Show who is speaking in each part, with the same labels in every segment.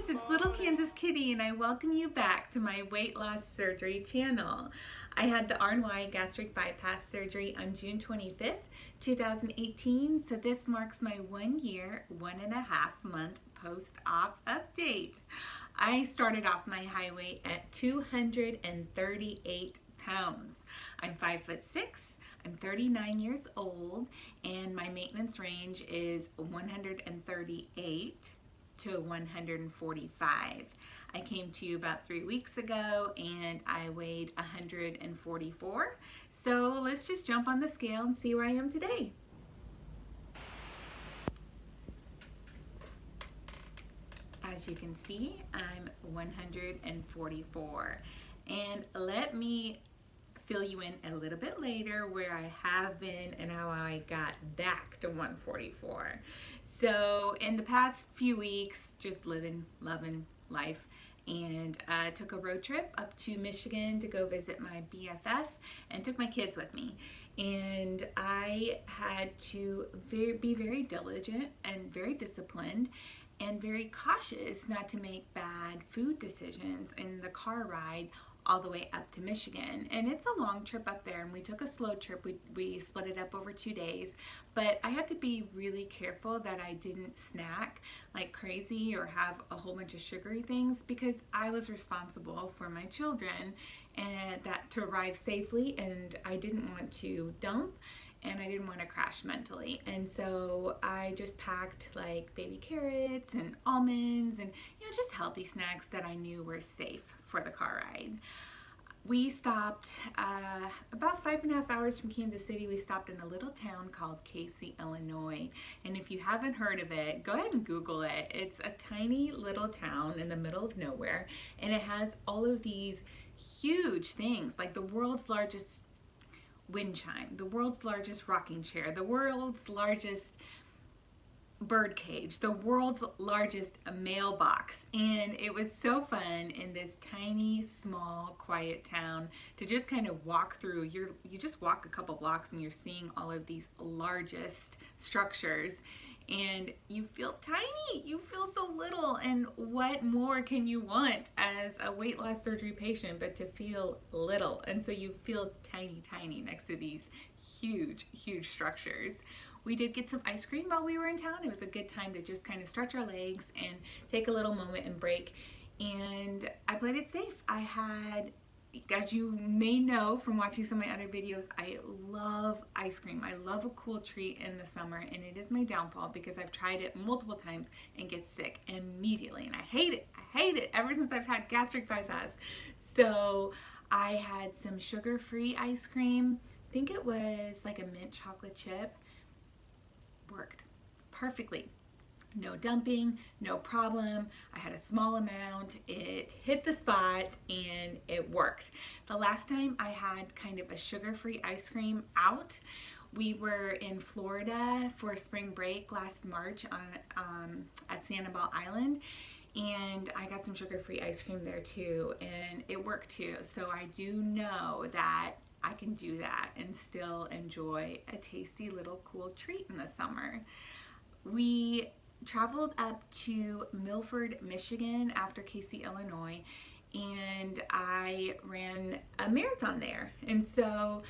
Speaker 1: it's Little Kansas Kitty and I welcome you back to my weight loss surgery channel. I had the RNY Gastric Bypass surgery on June 25th, 2018, so this marks my 1 year, 1.5 month post-op update. I started off my high weight at 238 pounds. I'm 5'6", I'm 39 years old, and my maintenance range is 138 to 145. I came to you about 3 weeks ago and I weighed 144. So let's just jump on the scale and see where I am today. As you can see, I'm 144. And let me fill you in a little bit later where I have been and how I got back to 144. So in the past few weeks, just living, loving life, and I took a road trip up to Michigan to go visit my BFF and took my kids with me. And I had to be very diligent and very disciplined and very cautious not to make bad food decisions in the car ride all the way up to Michigan. And it's a long trip up there, and we took a slow trip. We split it up over 2 days, but I had to be really careful that I didn't snack like crazy or have a whole bunch of sugary things, because I was responsible for my children and that to arrive safely, and I didn't want to dump and I didn't want to crash mentally. And so I just packed like baby carrots and almonds and, just healthy snacks that I knew were safe for the car ride. We stopped about 5.5 hours from Kansas City. We stopped in a little town called Casey, Illinois. And if you haven't heard of it, go ahead and Google it. It's a tiny little town in the middle of nowhere, and it has all of these huge things, like the world's largest wind chime, the world's largest rocking chair, the world's largest bird cage, the world's largest mailbox. And it was so fun in this tiny, small, quiet town to just kind of walk through. You just walk a couple blocks and you're seeing all of these largest structures, and you feel tiny, you feel so little. And what more can you want as a weight loss surgery patient but to feel little? And so you feel tiny next to these huge structures. We did get some ice cream while we were in town. It was a good time to just kind of stretch our legs and take a little moment and break. And I played it safe. I had, as you may know from watching some of my other videos, I love ice cream. I love a cool treat in the summer, and it is my downfall because I've tried it multiple times and get sick immediately. And I hate it. I hate it ever since I've had gastric bypass. So I had some sugar-free ice cream. I think it was like a mint chocolate chip. Worked perfectly. No dumping, no problem. I had a small amount, it hit the spot, and it worked. The last time I had kind of a sugar-free ice cream out, we were in Florida for spring break last March at Sanibel Island, and I got some sugar-free ice cream there too, and it worked too. So I do know that I can do that and still enjoy a tasty little cool treat in the summer. We traveled up to Milford, Michigan after Casey, Illinois, and I ran a marathon there. And so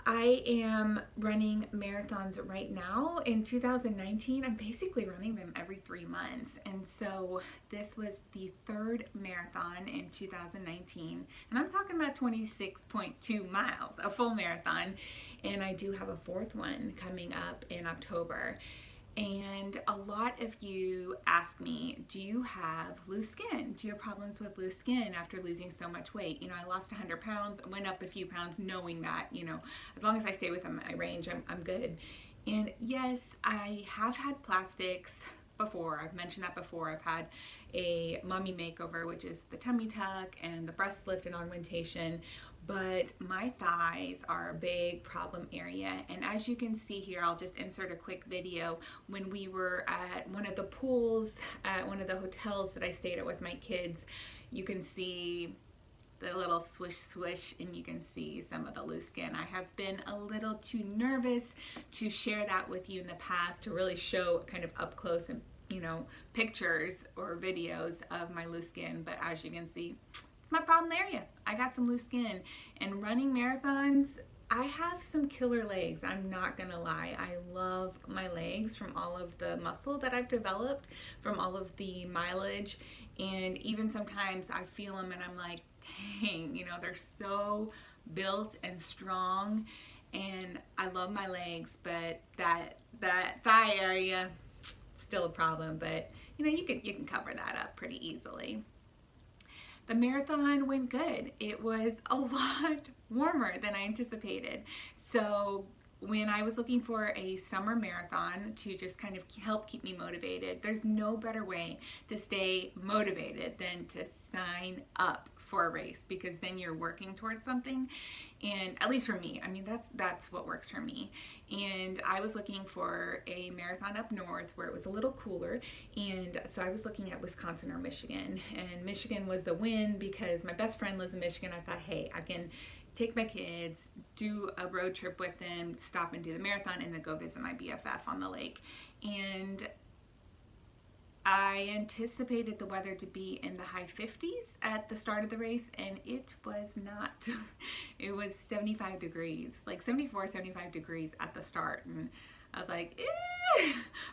Speaker 1: I am running marathons right now. In 2019, I'm basically running them every 3 months. And so this was the 3rd marathon in 2019. And I'm talking about 26.2 miles, a full marathon. And I do have a 4th one coming up in October. And a lot of you ask me, do you have loose skin? Do you have problems with loose skin after losing so much weight? I lost 100 pounds, went up a few pounds knowing that, as long as I stay within my range, I'm good. And yes, I have had plastics before. I've mentioned that before. I've had a mommy makeover, which is the tummy tuck and the breast lift and augmentation, but my thighs are a big problem area. And as you can see here, I'll just insert a quick video. When we were at one of the pools at one of the hotels that I stayed at with my kids, you can see the little swish, and you can see some of the loose skin. I have been a little too nervous to share that with you in the past, to really show kind of up close and pictures or videos of my loose skin, but as you can see, it's my problem area. I got some loose skin, and running marathons, I have some killer legs. I'm not gonna lie. I love my legs from all of the muscle that I've developed, from all of the mileage, and even sometimes I feel them and I'm like, dang, they're so built and strong, and I love my legs, but that thigh area, still a problem, but you can cover that up pretty easily. The marathon went good. It was a lot warmer than I anticipated. So when I was looking for a summer marathon to just kind of help keep me motivated, there's no better way to stay motivated than to sign up for a race, because then you're working towards something. And at least for me, that's what works for me. And I was looking for a marathon up north where it was a little cooler, and so I was looking at Wisconsin or Michigan, and Michigan was the win because my best friend lives in Michigan. I thought, hey, I can take my kids, do a road trip with them, stop and do the marathon, and then go visit my BFF on the lake. And I anticipated the weather to be in the high 50s at the start of the race, and it was not. It was 75 degrees, like 74, 75 degrees at the start. And I was like,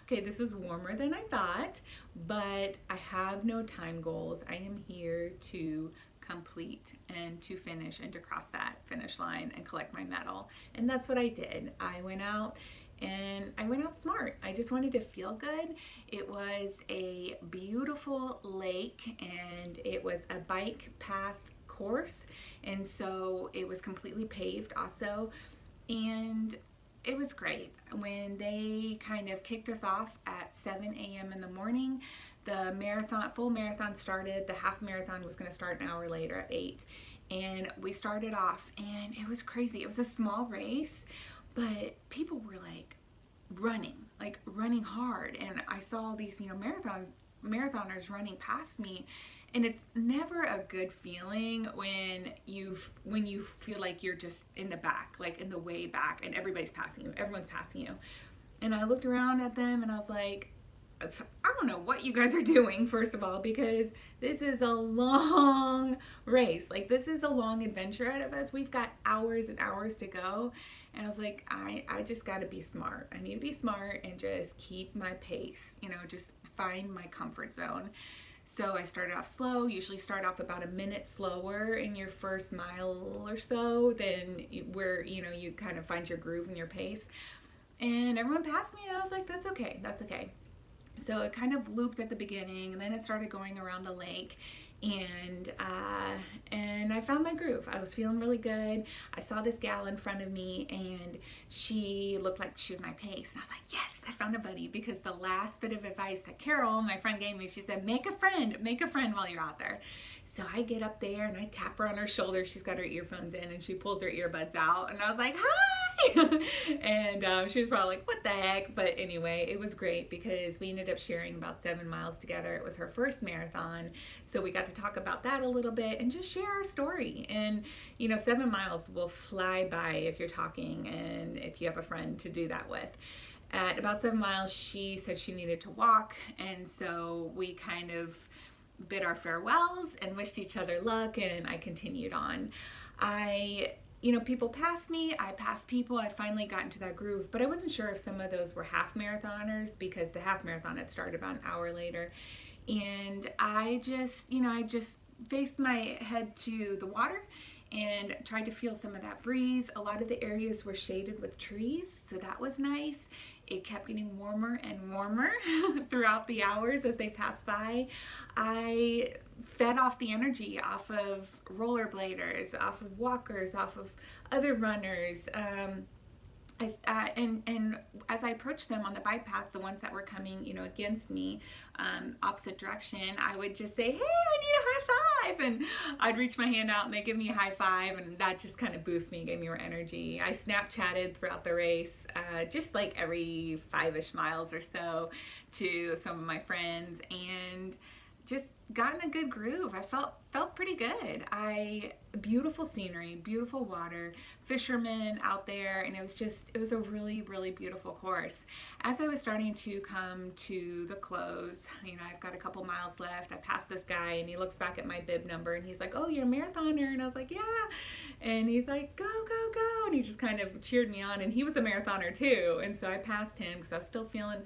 Speaker 1: okay, this is warmer than I thought, but I have no time goals. I am here to complete and to finish and to cross that finish line and collect my medal. And that's what I did. I went out smart. I just wanted to feel good. It was a beautiful lake, and it was a bike path course, and so it was completely paved also, and it was great. When they kind of kicked us off at 7 a.m. in the morning, the full marathon started. The half marathon was going to start an hour later at 8, and we started off, and it was crazy. It was a small race, but people were like running hard, and I saw all these marathoners running past me, and it's never a good feeling when you feel like you're just in the back, like in the way back, and everyone's passing you. And I looked around at them and I was like, I don't know what you guys are doing, first of all, because this is a long race. Like, this is a long adventure ahead of us. We've got hours and hours to go. And I was like, I just got to be smart. I need to be smart and just keep my pace, just find my comfort zone. So I started off slow. Usually start off about a minute slower in your first mile or so, than where, you kind of find your groove and your pace. And everyone passed me, and I was like, that's okay. So it kind of looped at the beginning, and then it started going around the lake, and I found my groove. I was feeling really good. I saw this gal in front of me, and she looked like she was my pace. And I was like, yes, I found a buddy, because the last bit of advice that Carol, my friend, gave me, she said, make a friend while you're out there. So I get up there and I tap her on her shoulder. She's got her earphones in, and she pulls her earbuds out, and I was like, hi. And she was probably like, what the heck? But anyway, it was great because we ended up sharing about 7 miles together. It was her first marathon, so we got to talk about that a little bit and just share our story. And 7 miles will fly by if you're talking and if you have a friend to do that with. At about 7 miles, she said she needed to walk, and so we kind of bid our farewells and wished each other luck, and I continued on. People passed me, I passed people, I finally got into that groove, but I wasn't sure if some of those were half marathoners, because the half marathon had started about an hour later. And I just faced my head to the water and tried to feel some of that breeze. A lot of the areas were shaded with trees, so that was nice. It kept getting warmer and warmer throughout the hours as they passed by. I fed off the energy off of rollerbladers, off of walkers, off of other runners. And as I approached them on the bike path, the ones that were coming, against me, opposite direction, I would just say, hey, I need a high five. And I'd reach my hand out and they give me a high five, and that just kind of boosts me and gave me more energy. I Snapchatted throughout the race, just like every 5-ish miles or so, to some of my friends, and just got in a good groove. I felt pretty good. beautiful scenery, beautiful water, fishermen out there, and it was a really, really beautiful course. As I was starting to come to the close, I've got a couple miles left. I passed this guy and he looks back at my bib number and he's like, "Oh, you're a marathoner?" And I was like, "Yeah." And he's like, "Go, go, go." And he just kind of cheered me on, and he was a marathoner too. And so I passed him because I was still feeling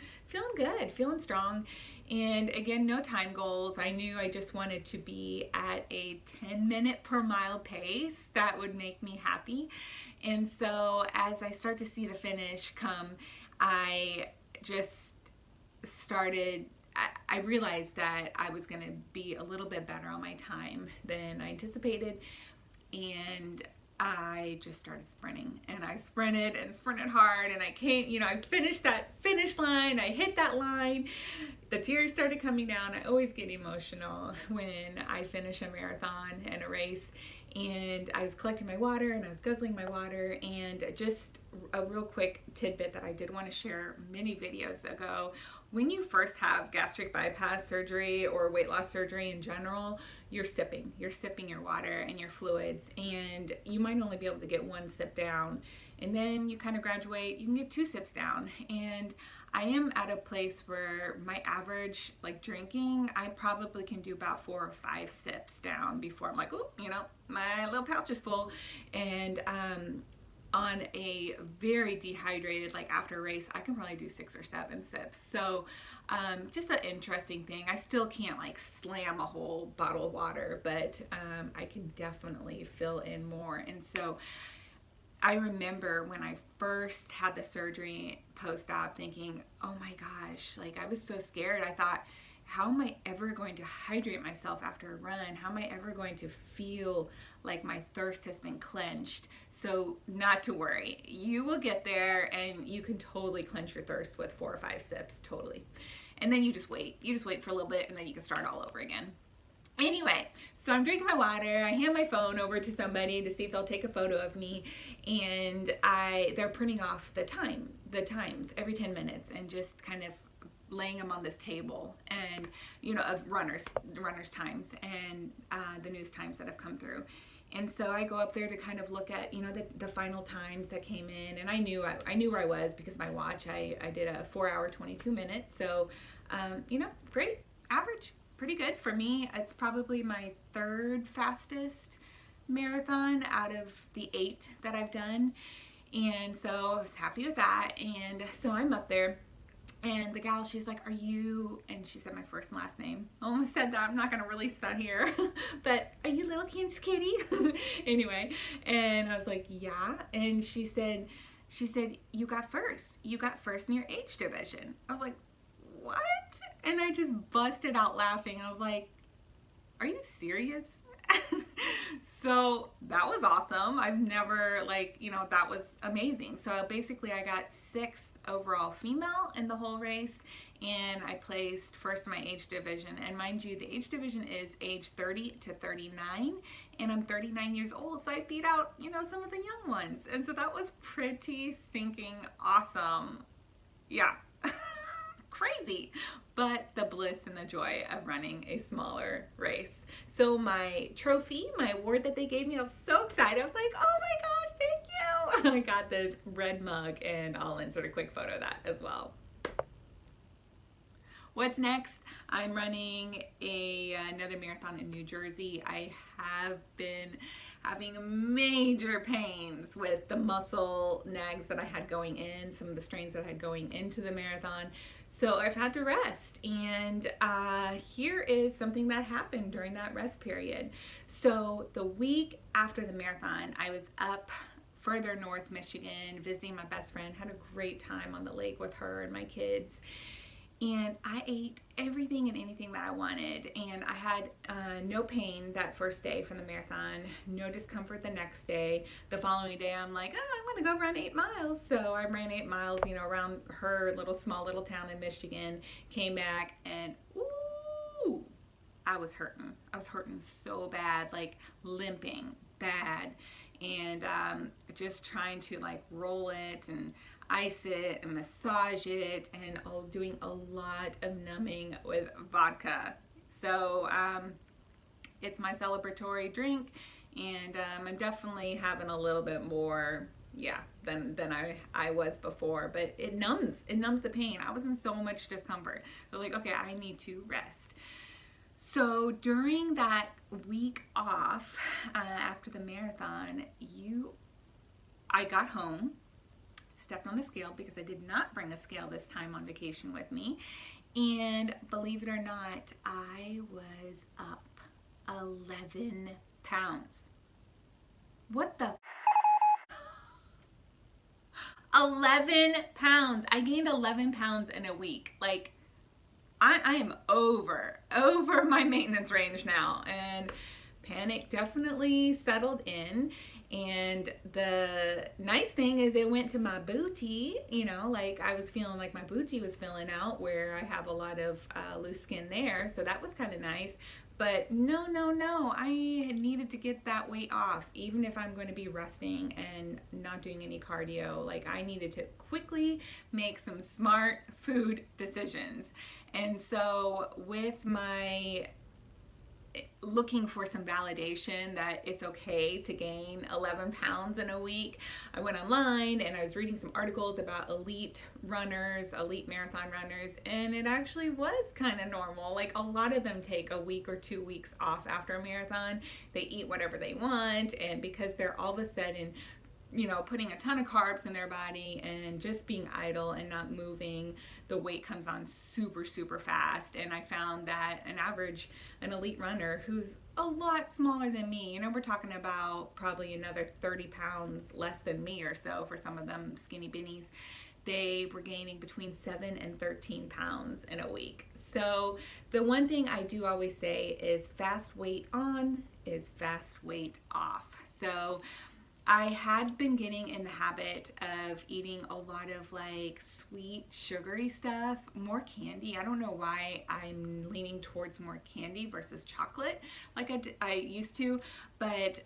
Speaker 1: good, feeling strong. And again, no time goals. I knew I just wanted to be at a 10-minute per mile pace. That would make me happy. And so as I start to see the finish come, I just started, I realized that I was going to be a little bit better on my time than I anticipated. And I just started sprinting, and I sprinted hard, and I came, I finished that finish line. I hit that line. The tears started coming down. I always get emotional when I finish a marathon and a race. And I was collecting my water and I was guzzling my water. And just a real quick tidbit that I did want to share many videos ago. When you first have gastric bypass surgery or weight loss surgery in general, you're sipping your water and your fluids, and you might only be able to get 1 sip down. And then you kind of graduate, you can get 2 sips down. And I am at a place where my average, like drinking, I probably can do about 4 or 5 sips down before I'm like, "Oh, my little pouch is full." And on a very dehydrated, like after a race, I can probably do 6 or 7 sips. So just an interesting thing. I still can't like slam a whole bottle of water, but I can definitely fill in more. And so I remember when I first had the surgery post-op thinking, "Oh my gosh," like I was so scared. I thought, how am I ever going to hydrate myself after a run? How am I ever going to feel like my thirst has been quenched? So not to worry, you will get there, and you can totally quench your thirst with 4 or 5 sips, totally. And then you just wait for a little bit, and then you can start all over again. Anyway, so I'm drinking my water. I hand my phone over to somebody to see if they'll take a photo of me, and they're printing off the times every 10 minutes, and just kind of laying them on this table, and of runners times, and the news times that have come through. And so I go up there to kind of look at the final times that came in, and I knew where I was because of my watch. I did a 4 hour 22 minutes, so great, average, pretty good for me. It's probably my 3rd fastest marathon out of the 8 that I've done, and so I was happy with that. And so I'm up there, and the gal, she's like, "Are you," and she said my first and last name. I almost said that. I'm not going to release that here. But, "Are you Little King's Kitty?" Anyway, and I was like, "Yeah." And she said, "You got first. You got first in your age division." I was like, "What?" And I just busted out laughing. I was like, "Are you serious?" So that was awesome. I've never that was amazing. So basically I got 6th overall female in the whole race, and I placed first in my age division. And mind you, the age division is age 30 to 39, and I'm 39 years old, so I beat out some of the young ones. And so that was pretty stinking awesome. Yeah. Crazy, but the bliss and the joy of running a smaller race. So my trophy, my award that they gave me, I was so excited. I was like, "Oh my gosh, thank you." I got this red mug, and I'll insert a quick photo of that as well. What's next? I'm running another marathon in New Jersey. I have been having major pains with the muscle nags that I had going in, some of the strains that I had going into the marathon. So I've had to rest, and here is something that happened during that rest period. So the week after the marathon, I was up further north Michigan visiting my best friend, had a great time on the lake with her and my kids. And I ate everything and anything that I wanted, and I had no pain that first day from the marathon, no discomfort the next day. The following day, I'm like, I want to go run 8 miles. So I ran 8 miles, around her small little town in Michigan, came back, and ooh, I was hurting. I was hurting so bad, like limping bad, and just trying to roll it and ice it and massage it, and doing a lot of numbing with vodka. So it's my celebratory drink, and I'm definitely having a little bit more, yeah, than I was before, but it numbs the pain. I was in so much discomfort. So like, okay, I need to rest. So during that week off after the marathon, I got home, stepped on the scale because I did not bring a scale this time on vacation with me, and believe it or not, I was up 11 pounds. What the 11 pounds. I gained 11 pounds in a week. Like, I am over my maintenance range now, and panic definitely settled in. And the nice thing is it went to my booty, you know, like I was feeling like my booty was filling out where I have a lot of loose skin there. So that was kind of nice. But no, I needed to get that weight off, even if I'm going to be resting and not doing any cardio. Like, I needed to quickly make some smart food decisions. And so with my looking for some validation that it's okay to gain 11 pounds in a week, I went online and I was reading some articles about elite marathon runners, and it actually was kind of normal. Like, a lot of them take a week or 2 weeks off after a marathon. They eat whatever they want, and because they're all of a sudden, you know, putting a ton of carbs in their body and just being idle and not moving, the weight comes on super fast. And I found that an elite runner who's a lot smaller than me, you know, we're talking about probably another 30 pounds less than me or so for some of them skinny binnies, they were gaining between 7 and 13 pounds in a week. So the one thing I do always say is fast weight on is fast weight off. So I had been getting in the habit of eating a lot of like sweet, sugary stuff, more candy. I don't know why I'm leaning towards more candy versus chocolate like I used to, but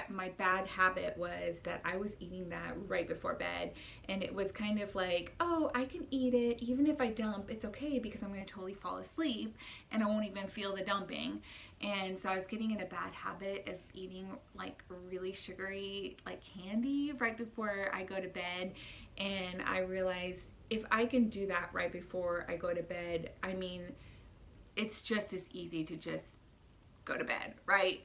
Speaker 1: my bad habit was that I was eating that right before bed, and it was kind of like, oh, I can eat it. Even if I dump, it's okay because I'm going to totally fall asleep and I won't even feel the dumping. And so I was getting in a bad habit of eating like really sugary like candy right before I go to bed. And I realized if I can do that right before I go to bed, I mean, it's just as easy to just go to bed, right?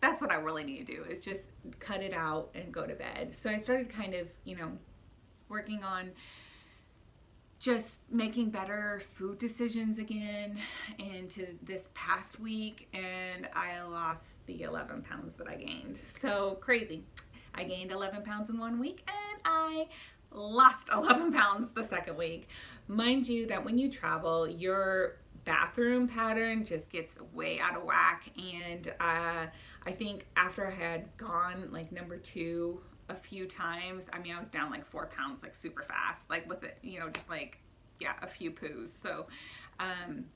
Speaker 1: That's what I really need to do, is just cut it out and go to bed. So I started kind of, you know, working on just making better food decisions again into this past week, and I lost the 11 pounds that I gained. So crazy. I gained 11 pounds in 1 week and I lost 11 pounds the second week. Mind you that when you travel, your bathroom pattern just gets way out of whack, and I think after I had gone like number 2 a few times, I mean, I was down like 4 pounds like super fast, like with it, you know, just like, yeah, a few poos. So and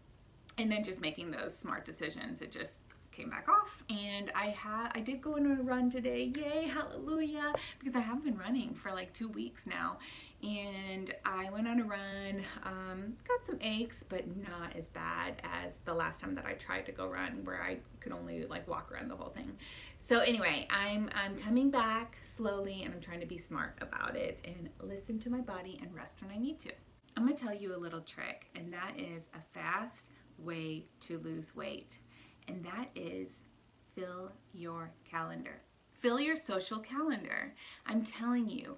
Speaker 1: then just making those smart decisions, it just came back off. And I did go on a run today, yay, hallelujah, because I have been running for like 2 weeks now. And I went on a run, got some aches, but not as bad as the last time that I tried to go run, where I could only like walk around the whole thing. So anyway, I'm coming back slowly, and I'm trying to be smart about it and listen to my body and rest when I need to. I'm gonna tell you a little trick, and that is a fast way to lose weight. And that is fill your calendar. Fill your social calendar. I'm telling you,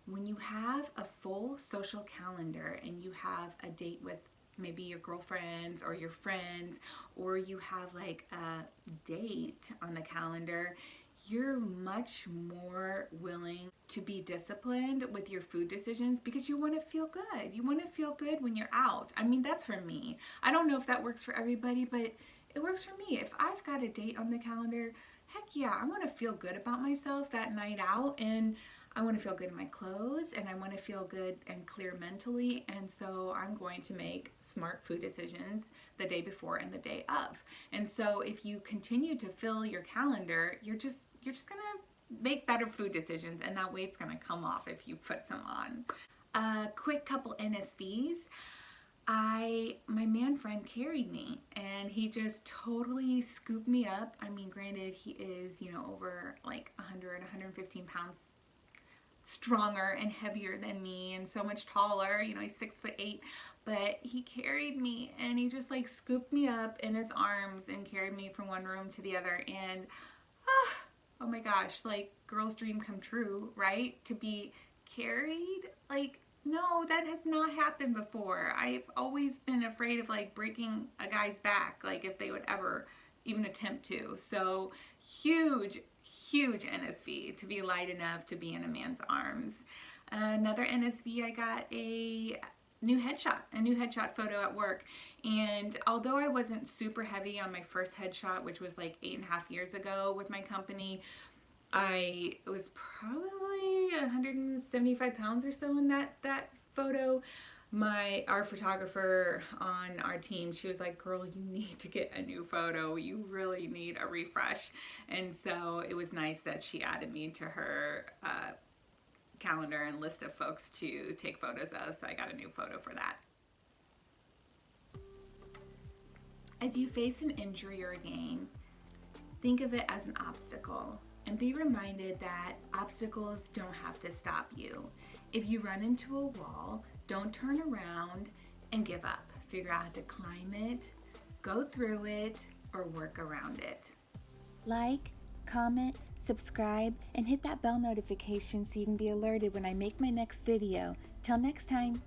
Speaker 1: when you have a full social calendar and you have a date with maybe your girlfriends or your friends, or you have like a date on the calendar, you're much more willing to be disciplined with your food decisions because you want to feel good. You want to feel good when you're out. I mean, that's for me. I don't know if that works for everybody, but it works for me. If I've got a date on the calendar, heck yeah, I want to feel good about myself that night out, and I want to feel good in my clothes, and I want to feel good and clear mentally. And so I'm going to make smart food decisions the day before and the day of. And so if you continue to fill your calendar, you're just going to make better food decisions, and that weight's going to come off if you put some on. A quick couple NSVs. my man friend carried me, and he just totally scooped me up. I mean, granted, he is, over like 100, 115 pounds stronger and heavier than me and so much taller. He's 6'8", but he carried me and he just like scooped me up in his arms and carried me from one room to the other. And oh my gosh, like girl's dream come true, right? To be carried, like, no, that has not happened before. I've always been afraid of like breaking a guy's back, like if they would ever even attempt to. So huge NSV to be light enough to be in a man's arms. Another NSV, I got a new headshot photo at work. And although I wasn't super heavy on my first headshot, which was like 8.5 years ago with my company, I was probably 175 pounds or so in that photo. Our photographer on our team, she was like, girl, you need to get a new photo. You really need a refresh. And so it was nice that she added me to her calendar and list of folks to take photos of. So I got a new photo for that. As you face an injury or a gain, think of it as an obstacle. And be reminded that obstacles don't have to stop you. If you run into a wall, don't turn around and give up. Figure out how to climb it, go through it, or work around it.
Speaker 2: Like, comment, subscribe, and hit that bell notification so you can be alerted when I make my next video. Till next time.